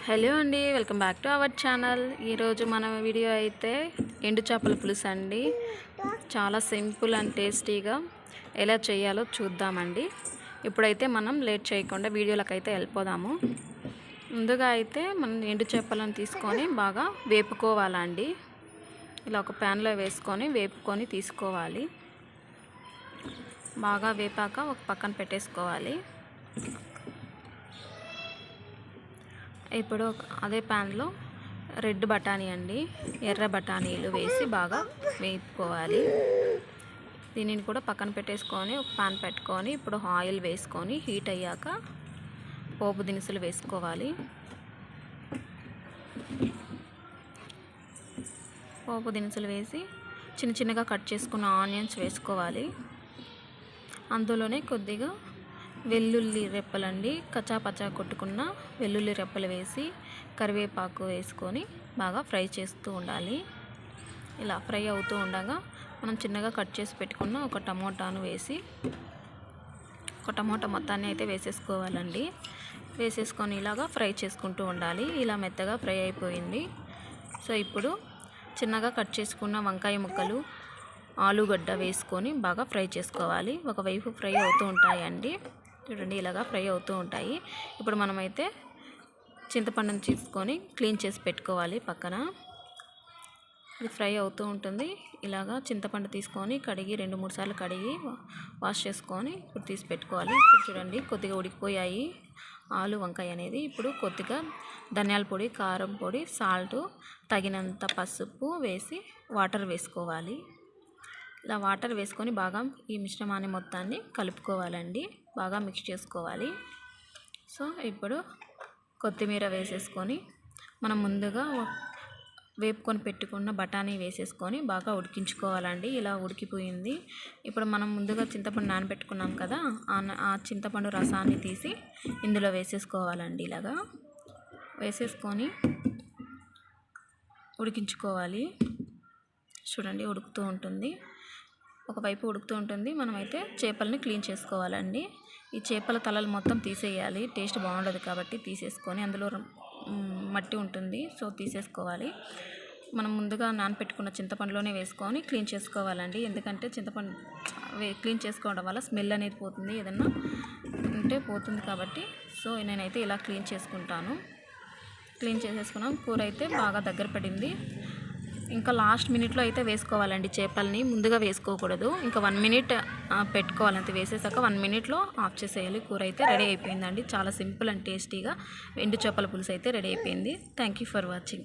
Hello అండి, welcome back to our channel. ఈరోజు మన వీడియో అయితే ఎండు చేపల పులుసు అండి. చాలా సింపుల్ అండ్ టేస్టీగా ఎలా చేయాలో చూద్దామండి. ఇప్పుడైతే మనం లేట్ చేయకుండా వీడియోలకు అయితే వెళ్ళిపోదాము. ముందుగా అయితే మనం ఎండు చేపలను తీసుకొని బాగా వేపుకోవాలండి. ఇలా ఒక ప్యాన్లో వేసుకొని వేపుకొని తీసుకోవాలి. బాగా వేపాక ఒక పక్కన పెట్టేసుకోవాలి. ఇప్పుడు అదే ప్యాన్లో రెడ్ బఠానీ అండి, ఎర్ర బఠానీలు వేసి బాగా వేపుకోవాలి. దీనిని కూడా పక్కన పెట్టేసుకొని ఒక ప్యాన్ పెట్టుకొని ఇప్పుడు ఆయిల్ వేసుకొని హీట్ అయ్యాక పోపు దినుసులు వేసుకోవాలి. పోపు దినుసులు వేసి చిన్న చిన్నగా కట్ చేసుకున్న ఆనియన్స్ వేసుకోవాలి. అందులోనే కొద్దిగా వెల్లుల్లి రెప్పలండి, కచ్చాపచ్చా కొట్టుకున్న వెల్లుల్లి రెప్పలు వేసి కరివేపాకు వేసుకొని బాగా ఫ్రై చేస్తూ ఉండాలి. ఇలా ఫ్రై అవుతూ ఉండగా మనం చిన్నగా కట్ చేసి పెట్టుకున్న ఒక టమోటాను వేసి ఒక టమోటా మొత్తాన్ని అయితే వేసేసుకోవాలండి. వేసేసుకొని ఇలాగా ఫ్రై చేసుకుంటూ ఉండాలి. ఇలా మెత్తగా ఫ్రై అయిపోయింది. సో ఇప్పుడు చిన్నగా కట్ చేసుకున్న వంకాయ ముక్కలు, ఆలుగడ్డ వేసుకొని బాగా ఫ్రై చేసుకోవాలి. ఒకవైపు ఫ్రై అవుతూ ఉంటాయండి, చూడండి ఇలాగా ఫ్రై అవుతూ ఉంటాయి. ఇప్పుడు మనమైతే చింతపండుని తీసుకొని క్లీన్ చేసి పెట్టుకోవాలి పక్కన. ఇది ఫ్రై అవుతూ ఉంటుంది. ఇలాగా చింతపండు తీసుకొని కడిగి 2-3 సార్లు కడిగి వాష్ చేసుకొని ఇప్పుడు తీసి పెట్టుకోవాలి. ఇప్పుడు చూడండి కొద్దిగా ఉడికిపోయాయి ఆలు వంకాయ అనేది. ఇప్పుడు కొద్దిగా ధనియాల పొడి, కారం పొడి, సాల్ట్, తగినంత పసుపు వేసి వాటర్ వేసుకోవాలి. ఇలా వాటర్ వేసుకొని బాగా ఈ మిశ్రమాన్ని మొత్తాన్ని కలుపుకోవాలండి, బాగా మిక్స్ చేసుకోవాలి. సో ఇప్పుడు కొత్తిమీర వేసేసుకొని మనం ముందుగా వేపుకొని పెట్టుకున్న బఠానీ వేసేసుకొని బాగా ఉడికించుకోవాలండి. ఇలా ఉడికిపోయింది. ఇప్పుడు మనం ముందుగా చింతపండు నానబెట్టుకున్నాం కదా, ఆ చింతపండు రసాన్ని తీసి ఇందులో వేసేసుకోవాలండి. ఇలాగా వేసేసుకొని ఉడికించుకోవాలి. చూడండి ఉడుకుతూ ఉంటుంది, ఒకవైపు ఉడుకుతూ ఉంటుంది. మనమైతే చేపలని క్లీన్ చేసుకోవాలండి. ఈ చేపల తలలు మొత్తం తీసేయాలి, టేస్ట్ బాగుండదు కాబట్టి తీసేసుకొని, అందులో మట్టి ఉంటుంది సో తీసేసుకోవాలి. మనం ముందుగా నానపెట్టుకున్న చింతపండులోనే వేసుకొని క్లీన్ చేసుకోవాలండి. ఎందుకంటే చింతపండు క్లీన్ చేసుకోవడం వల్ల స్మెల్ అనేది పోతుంది, ఏదన్నా ఉంటే పోతుంది కాబట్టి. సో నేనైతే ఇలా క్లీన్ చేసుకుంటాను. క్లీన్ చేసేసుకున్నాం. కూర అయితే బాగా దగ్గర పడింది. ఇంకా లాస్ట్ మినిట్లో అయితే వేసుకోవాలండి చేపల్ని, ముందుగా వేసుకోకూడదు. ఇంకా 1 మినిట్ పెట్టుకోవాలంతే. వేసేసాక 1 మినిట్లో ఆఫ్ చేసేయాలి. కూర అయితే రెడీ అయిపోయిందండి. చాలా సింపుల్ అండ్ టేస్టీగా ఎండు చేపల పులుసు అయితే రెడీ అయిపోయింది. Thank you for watching.